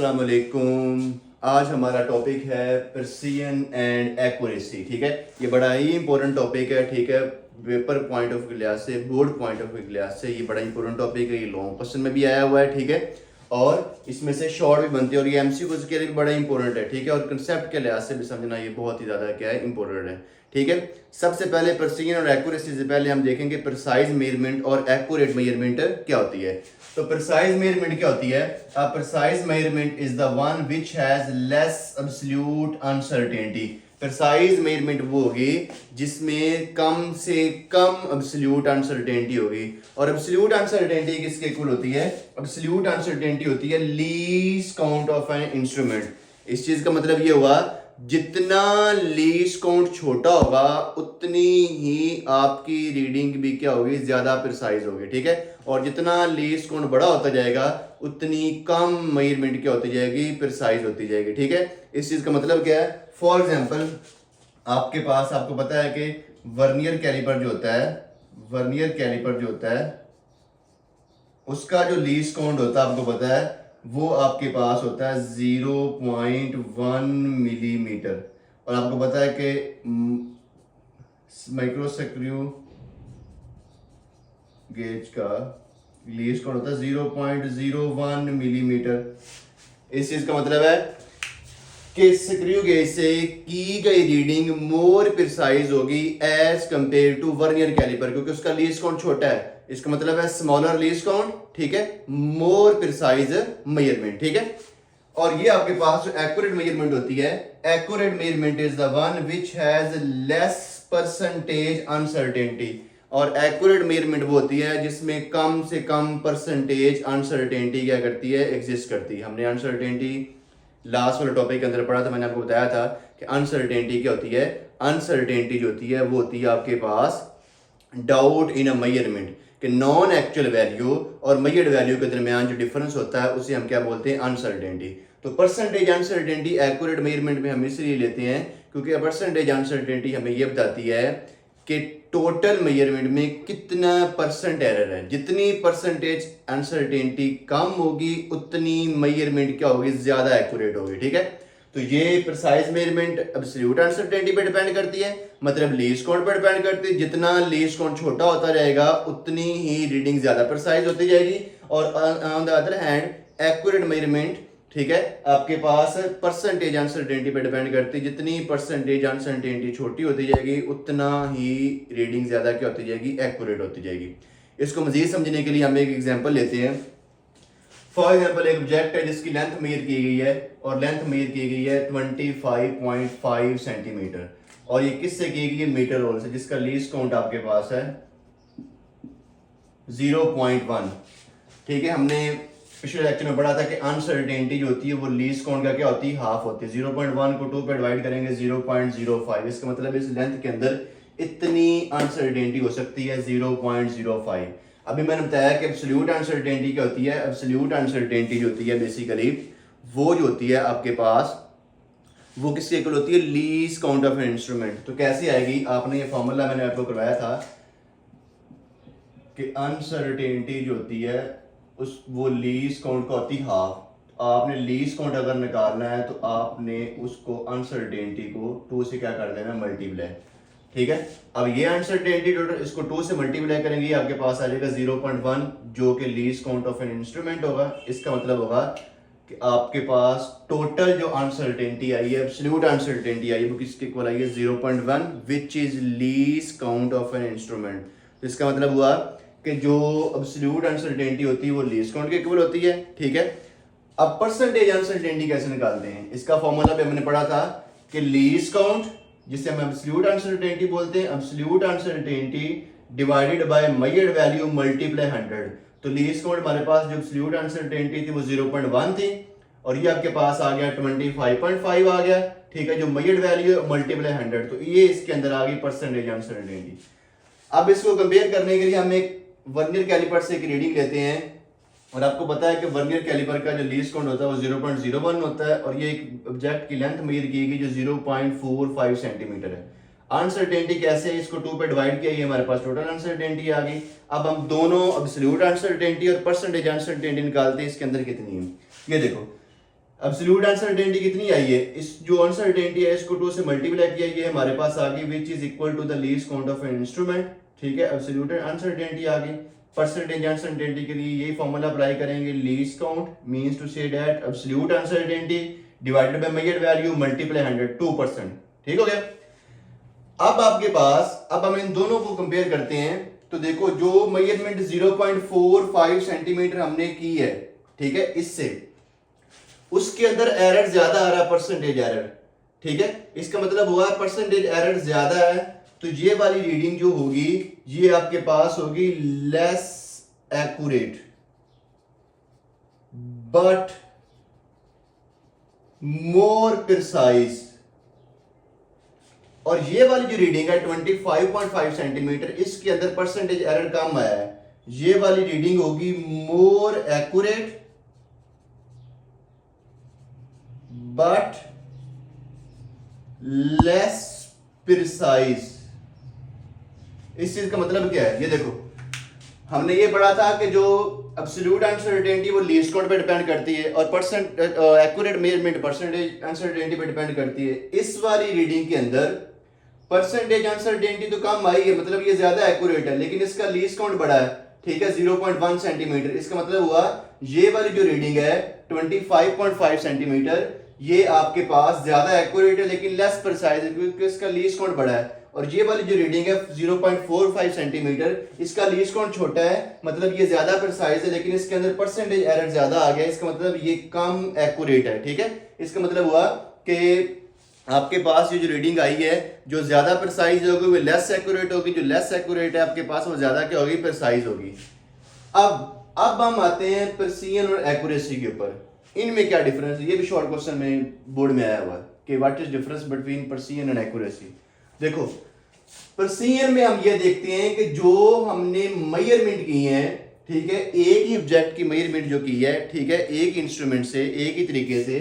अस्सलाम वालेकुम। आज हमारा टॉपिक है प्रिसीजन एंड एक्यूरेसी। ठीक है, ये बड़ा ही इंपॉर्टेंट टॉपिक है। ठीक है, पेपर पॉइंट ऑफ व्यू के लिहाज से, बोर्ड पॉइंट ऑफ व्यू के लिहाज से ये बड़ा इंपॉर्टेंट टॉपिक है। ये लॉन्ग क्वेश्चन में भी आया हुआ है। ठीक है, और इसमें से शॉर्ट भी बनती है और ये एमसीक्यूज के लिए भी बड़ा इंपॉर्टेंट है। ठीक है, और कंसेप्ट के लिहाज से भी समझना ये बहुत ही ज़्यादा क्या है, इंपॉर्टेंट है। ठीक है, सबसे पहले प्रिसीजन और एक्यूरेसी से पहले हम देखेंगे प्रिसाइज मेजरमेंट और एक्यूरेट मेजरमेंट क्या होती है। तो प्रिसाइज मेजरमेंट क्या होती है? अ precise measurement is the one which has less absolute uncertainty. Precise measurement वो होगी जिसमें कम से कम एब्सोल्यूट अनसर्टेनिटी होगी। और एब्सोल्यूट अनसर्टेनिटी किसके इक्वल होती है? एब्सोल्यूट अनसर्टेनिटी होती है least count of an instrument. इस चीज का मतलब ये हुआ, जितना लीस्ट काउंट छोटा होगा उतनी ही आपकी रीडिंग भी क्या होगी, ज्यादा प्रिसाइज होगी। ठीक है, और जितना लीस्ट काउंट बड़ा होता जाएगा उतनी कम मेजरमेंट क्या होती जाएगी, प्रिसाइज होती जाएगी। ठीक है, इस चीज का मतलब क्या है? फॉर एग्जांपल आपके पास, आपको पता है कि वर्नियर कैलिपर जो होता है, वर्नियर कैलिपर जो होता है उसका जो लीस्ट काउंट होता है, आपको पता है वो आपके पास होता है 0.1 मिलीमीटर। और आपको पता है कि माइक्रो स्क्रू गेज का लीस्ट काउंट होता है 0.01 मिलीमीटर। इस चीज का मतलब है कि स्क्रू गेज से की गई रीडिंग मोर प्रिसाइज होगी as compare to vernier caliper, क्योंकि उसका लीस्ट काउंट छोटा है। इसका मतलब है स्मॉलर लीस्ट काउंट, ठीक है, मोर प्रिसाइज मेजरमेंट। ठीक है, और ये आपके पास जो एक्यूरेट मेजरमेंट होती है, accurate measurement is the one which has less percentage uncertainty. और एक्यूरेट मेजरमेंट वो होती है जिसमें कम से कम परसेंटेज अनसर्टेनिटी क्या करती है, एग्जिस्ट करती है। हमने अनसर्टेनिटी लास्ट वाले टॉपिक के अंदर पढ़ा था, मैंने आपको बताया था कि अनसर्टेनिटी क्या होती है। अनसर्टेनिटी जो होती है वो होती है आपके पास डाउट इन अ मेजरमेंट, कि नॉन एक्चुअल वैल्यू और मेजर्ड वैल्यू के दरमियान जो डिफरेंस होता है उसे हम क्या बोलते हैं, अनसर्टेनिटी। तो परसेंटेज अनसर्टेनिटी एक्यूरेट मेजरमेंट में हम इसलिए लेते हैं क्योंकि परसेंटेज अनसर्टेनिटी हमें यह बताती है कि टोटल मेजरमेंट में कितना परसेंट एरर है। जितनी परसेंटेज अनसर्टेनिटी कम होगी उतनी मेजरमेंट क्या होगी, ज्यादा एक्यूरेट होगी। ठीक है, तो ये प्रिसाइज मेजरमेंट एब्सोल्यूट अनसर्टेनिटी पे डिपेंड करती है, मतलब लीस्ट काउंट पे डिपेंड करती है। जितना लीस्ट काउंट छोटा होता जाएगा उतनी ही रीडिंग ज्यादा प्रिसाइज होती जाएगी। और on the other hand accurate measurement, ठीक है, आपके पास परसेंटेज अनसर्टेनिटी पे डिपेंड करती है। जितनी परसेंटेज अनसर्टेनिटी छोटी होती जाएगी उतना ही रीडिंग ज्यादा क्या होती जाएगी, एक्यूरेट होती जाएगी। इसको मजीद समझने के लिए हम एक एग्जांपल लेते हैं। फॉर एग्जांपल एक ऑब्जेक्ट है जिसकी लेंथ मेजर की गई है और लेंथ मेजर की गई है 25.5 सेंटीमीटर, और ये किससे की गई है, मीटर रोल से, जिसका लीस्ट काउंट आपके पास है 0.1। ठीक है, हमने पिछले लेक्चर में पढ़ा था कि अनसर्टेनिटी जो होती है वो लीस्ट काउंट का क्या होती है, हाफ होती है। 0.1 को 2 पे डिवाइड करेंगे 0.05, इसका मतलब इस लेंथ के अंदर इतनी अनसर्टेनिटी हो सकती है 0.05। अभी मैंने बताया कि एब्सोल्यूट अनसर्टेनिटी क्या होती है। एब्सोल्यूट अनसर्टेनिटी जो होती है बेसिकली वो जो होती है आपके पास, वो किसके इक्वल होती है, least count of an instrument. तो कैसे आएगी, आपने ये फॉर्मूला मैंने आपको करवाया था कि अनसर्टेनिटी जो होती है उस वो लीस्ट काउंट का होती है हाफ। आपने लीस्ट काउंट अगर निकालना है तो आपने उसको अनसर्टेनिटी को 2 से क्या कर देना, मल्टीप्लाई। ठीक है, अब ये अनसर्टेनिटी टोटल इसको 2 से मल्टीप्लाई करेंगे, आपके पास आ जाएगा 0.1 जो कि least count of an instrument होगा। इसका मतलब होगा कि आपके पास टोटल जो अनसर्टेनिटी आई है, एब्सोल्यूट अनसर्टेनिटी आई है, वो किसके इक्वल आई है, 0.1 which is least count of an instrument. तो इसका मतलब हुआ कि जो एब्सोल्यूट अनसर्टेनिटी होती है वो लीस्ट काउंट के इक्वल होती है। ठीक है, अब परसेंटेज अनसर्टेनिटी कैसे निकालते हैं, इसका फॉर्मूला भी हमने पढ़ा था कि लीस्ट काउंट, जिसे हम एब्सोल्यूट अनसर्टेनिटी बोलते हैं, absolute uncertainty divided by measured value multiply 100। तो लीस्ट काउंट हमारे पास जो एब्सोल्यूट अनसर्टेनिटी थी वो 0.1 थी, और ये आपके पास आ गया 25.5 आ गया। ठीक है, जो मेजर्ड वैल्यू है मल्टीप्लाई 100, तो ये इसके अंदर आ गई परसेंटेज अनसर्टेनिटी। अब इसको कंपेयर करने के लिए हम एक वर्नियर कैलिपर से एक रीडिंग लेते हैं, और आपको पता है कि वर्नियर कैलिपर का जो लीस्ट काउंट होता है वो 0.01 होता है, और ये एक ऑब्जेक्ट की लेंथ मेजर की गई जो 0.45 सेंटीमीटर है। अनसर्टेनिटी कैसे, इसको 2 पे डिवाइड किया, ये हमारे पास टोटल अनसर्टेनिटी आ गई। अब हम दोनों एब्सोल्यूट अनसर्टेनिटी और परसेंटेज अनसर्टेनिटी निकालते हैं, इसके अंदर कितनी है। ये देखो, एब्सोल्यूट अनसर्टेनिटी कितनी आई है, इस जो अनसर्टेनिटी है इसको 2 से मल्टीप्लाई किया, ये हमारे पास आ गई which is equal to the least count of an instrument. ठीक है, एब्सोल्यूट अनसर्टेनिटी आ गई। परसेंटेज अनसर्टेनिटी के लिए यही फॉर्मूला अप्लाई करेंगे, लीस्ट काउंट मींस टू से that absolute uncertainty divided by measured value multiply 100, 2%। ठीक हो गया। अब आपके पास, अब हम इन दोनों को कंपेयर करते हैं, तो देखो जो मेजरमेंट 0.45 सेंटीमीटर हमने की है, ठीक है, इससे उसके अंदर एरर ज्यादा आ रहा है, परसेंटेज एरर। ठीक है, इसका मतलब हुआ परसेंटेज एरर ज्यादा है, तो ये वाली रीडिंग जो होगी ये आपके पास होगी less accurate but more precise. और ये वाली जो रीडिंग है 25.5 सेंटीमीटर, इसके अंदर परसेंटेज एरर कम आया है, ये वाली रीडिंग होगी more accurate but less precise. इस चीज का मतलब क्या है, ये देखो हमने ये पढ़ा था कि जो एब्सोल्यूट अनसर्टेनिटी वो लीस्ट काउंट पे डिपेंड करती है और percent accurate measurement percentage uncertainty पे डिपेंड करती है। इस वाली रीडिंग के अंदर परसेंटेज अनसर्टेनिटी तो कम आई है, मतलब ये ज्यादा एक्यूरेट है, लेकिन इसका लीस्ट काउंट बड़ा है। ठीक है, 0.1 सेंटीमीटर। इसका मतलब हुआ ये वाली जो रीडिंग है 25.5 सेंटीमीटर, ये आपके पास ज्यादा एक्यूरेट है लेकिन लेस प्रिसाइज है क्योंकि इसका लीस्ट काउंट बड़ा है। और ये वाली जो रीडिंग है 0.45 सेंटीमीटर, इसका लीस्ट काउंट छोटा है, मतलब ये ज्यादा प्रिसाइज है लेकिन इसके अंदर परसेंटेज एरर ज्यादा आ गया, इसका मतलब ये कम एक्यूरेट है। ठीक है, इसका मतलब हुआ कि आपके पास ये जो रीडिंग आई है जो ज्यादा प्रिसाइज होगी वो लेस एक्यूरेट होगी, जो लेस एक्यूरेट है आपके पास वो ज्यादा क्या होगी, प्रिसाइज होगी। अब हम आते हैं प्रिसीजन और एक्यूरेसी के ऊपर। इनमें क्या डिफरेंस है, ये भी शॉर्ट क्वेश्चन में बोर्ड में आया हुआ है कि what is difference between precision and accuracy. देखो प्रिसीजन में हम ये देखते हैं कि जो हमने मेजरमेंट की है, ठीक है, एक ही ऑब्जेक्ट की मेजरमेंट जो की है, ठीक है, एक इंस्ट्रूमेंट से एक ही तरीके से,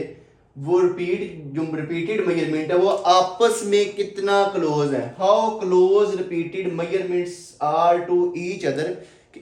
वो रिपीटेड मेजरमेंट है वो आपस में कितना क्लोज है, how close repeated measurements are to each other.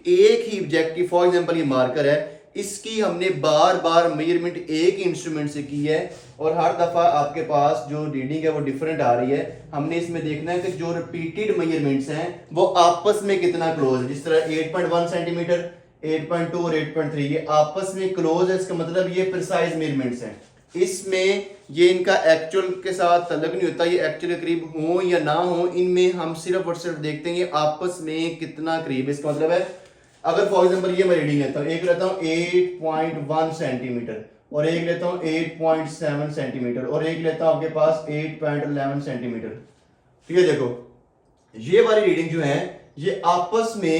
एक ही ऑब्जेक्ट की, फॉर एग्जांपल ये मार्कर है, इसकी हमने बार बार मेजरमेंट एक इंस्ट्रूमेंट से की है और हर दफा आपके पास जो रीडिंग है वो डिफरेंट आ रही है। हमने इसमें देखना है कि जो रिपीटेड मेजरमेंट्स हैं वो आपस में कितना क्लोज है। जिस तरह 8.1 सेंटीमीटर, 8.2 और 8.3 ये आपस में क्लोज है, इसका मतलब ये प्रिसाइज मेजरमेंट्स हैं। इसमें ये इनका एक्चुअल के साथ तल्लुक नहीं होता, ये एक्चुअल करीब हो या ना हो, इनमें हम सिर्फ और सिर्फ देखते हैं ये आपस में कितना करीब। इसका मतलब है अगर फॉर एग्जांपल ये मैं रीडिंग लेता हूँ, एक लेता हूँ 8.1 सेंटीमीटर और एक लेता हूँ 8.7 सेंटीमीटर और एक लेता हूँ आपके पास 8.11 सेंटीमीटर। ठीक है, देखो ये वाली रीडिंग जो है ये आपस में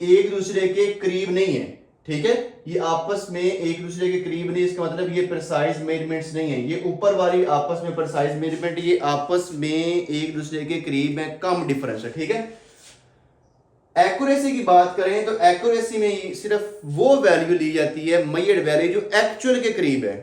एक दूसरे के करीब नहीं है। ठीक है, ये आपस में एक दूसरे के करीब नहीं, इसका मतलब ये प्रिसाइज मेजरमेंट्स नहीं है। ये ऊपर वाली आपस में प्रिसाइज मेजरमेंट, ये आपस में एक दूसरे के करीब है, कम डिफरेंस है। ठीक है, एक्यूरेसी की बात करें तो एक्यूरेसी में सिर्फ वो वैल्यू ली जाती है, मेजर्ड वैल्यू जो एक्चुअल के करीब है।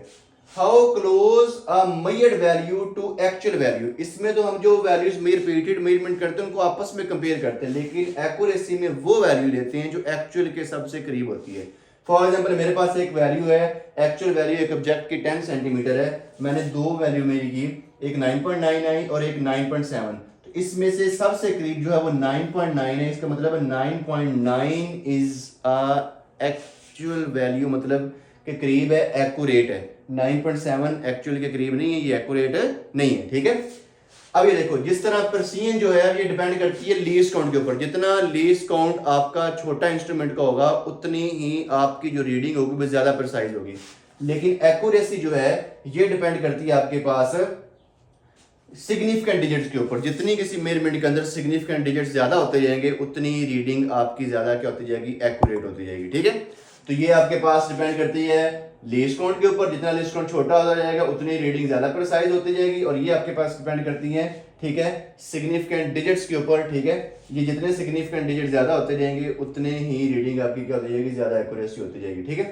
How close a measured value to actual value. इसमें तो हम जो वैल्यूज रिपीटेड मेजरमेंट करते हैं उनको आपस में कंपेयर करते हैं, लेकिन एक्यूरेसी में वो वैल्यू लेते हैं जो एक्चुअल के सबसे करीब होती है। फॉर एग्जांपल मेरे पास एक वैल्यू है, एक्चुअल वैल्यू एक ऑब्जेक्ट की 10 सेंटीमीटर है, मैंने दो वैल्यू मेरी की, एक 9.99 और एक 9.7। इसमें से सबसे करीब जो है वो 9.9 है, इसका मतलब है 9.9 इज एक्चुअल वैल्यू, मतलब के करीब है, एक्यूरेट है। 9.7 एक्चुअल के करीब नहीं है, ये एक्यूरेट नहीं है। ठीक है, अब ये देखो जिस तरह प्रिसीजन जो है ये डिपेंड करती है लीस्ट काउंट के ऊपर। जितना लीस्ट काउंट आपका छोटा इंस्ट्रूमेंट का होगा उतनी ही आपकी जो रीडिंग होगी वो ज्यादा प्रिसाइज होगी। लेकिन एक्यूरेसी जो है ये डिपेंड करती है आपके पास सिग्निफिकेंट डिजिट्स के ऊपर। जितनी किसी मेजरमेंट के अंदर सिग्निफिकेंट डिजिट्स ज्यादा होते जाएंगे उतनी रीडिंग आपकी ज्यादा क्या होती जाएगी, एक्यूरेट होती जाएगी। ठीक है, तो ये आपके पास डिपेंड करती है लीस्ट काउंट के ऊपर। जितना लीस्ट काउंट छोटा होता जाएगा उतनी रीडिंग ज्यादा प्रिसाइज होती जाएगी। और ये आपके पास डिपेंड करती है, ठीक है, सिग्निफिकेंट डिजिट्स के ऊपर। ठीक है, ये जितने सिग्निफिकेंट डिजिट ज्यादा होते जाएंगे उतने ही रीडिंग आपकी क्या होती जाएगी, ज्यादा एक्यूरेसी होती जाएगी। ठीक है,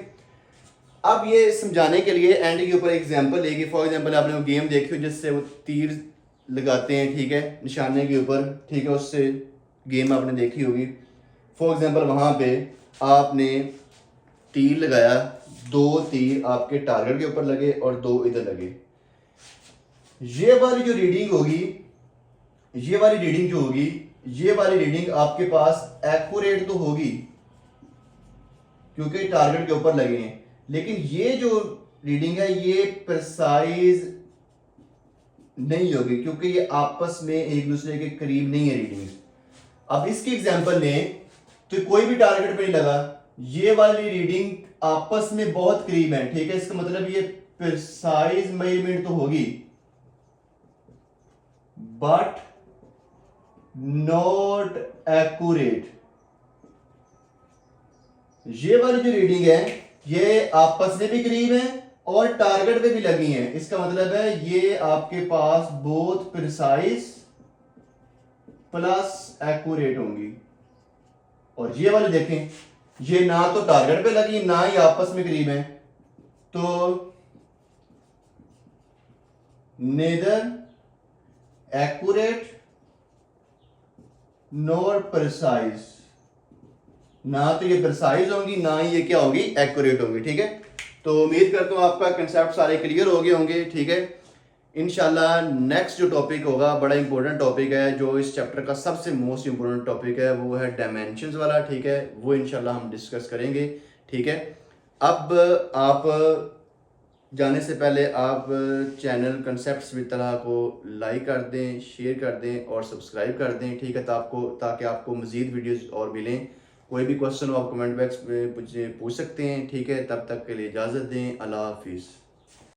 अब ये समझाने के लिए एंड के ऊपर एग्जाम्पल लेगी। फॉर एग्जाम्पल आपने वो गेम देखी हो जिससे वो तीर लगाते हैं, ठीक है, निशाने के ऊपर, ठीक है, उससे गेम आपने देखी होगी। फॉर एग्जांपल वहां पे आपने तीर लगाया 2 तीर आपके टारगेट के ऊपर लगे और 2 इधर लगे। ये वाली जो रीडिंग होगी, ये वाली रीडिंग जो होगी, ये वाली रीडिंग आपके पास एक्यूरेट तो होगी क्योंकि टारगेट के ऊपर लगे हैं, लेकिन ये जो रीडिंग है ये प्रिसाइज नहीं होगी क्योंकि ये आपस में एक दूसरे के करीब नहीं है रीडिंग। अब इसकी एग्जांपल लें तो कोई भी टारगेट पे नहीं लगा, ये वाली रीडिंग आपस में बहुत करीब है, ठीक है, इसका मतलब ये प्रिसाइज मेजरमेंट तो होगी बट नॉट एक्यूरेट। ये वाली जो रीडिंग है ये आपस में भी करीब है और टारगेट पे भी लगी है, इसका मतलब है ये आपके पास बोथ प्रिसाइज प्लस एक्यूरेट होंगी। और ये वाली देखें, ये ना तो टारगेट पे लगी ना ही आपस में करीब है, तो नेदर एक्यूरेट नॉर प्रिसाइज, ना तो ये प्रिसाइज होंगी ना ही ये क्या होगी, एक्यूरेट होंगी, ठीक है। तो उम्मीद करता हूँ आपका कंसेप्ट सारे क्लियर हो गए होंगे, ठीक है। इंशाल्लाह नेक्स्ट जो टॉपिक होगा बड़ा इंपॉर्टेंट टॉपिक है, जो इस चैप्टर का सबसे मोस्ट इंपॉर्टेंट टॉपिक है वो है डायमेंशंस वाला, ठीक है, वो इंशाल्लाह हम डिस्कस करेंगे, ठीक है। अब आप जाने से पहले आप चैनल कंसेप्ट्स विद तलहा को लाइक कर दें, शेयर कर दें और सब्सक्राइब कर दें, ठीक है, ताकि आपको मज़ीद वीडियोस और मिलें। कोई भी क्वेश्चन हो आप कमेंट बॉक्स में मुझे पूछ सकते हैं, ठीक है। तब तक के लिए इजाज़त दें, अल्लाह हाफिज़।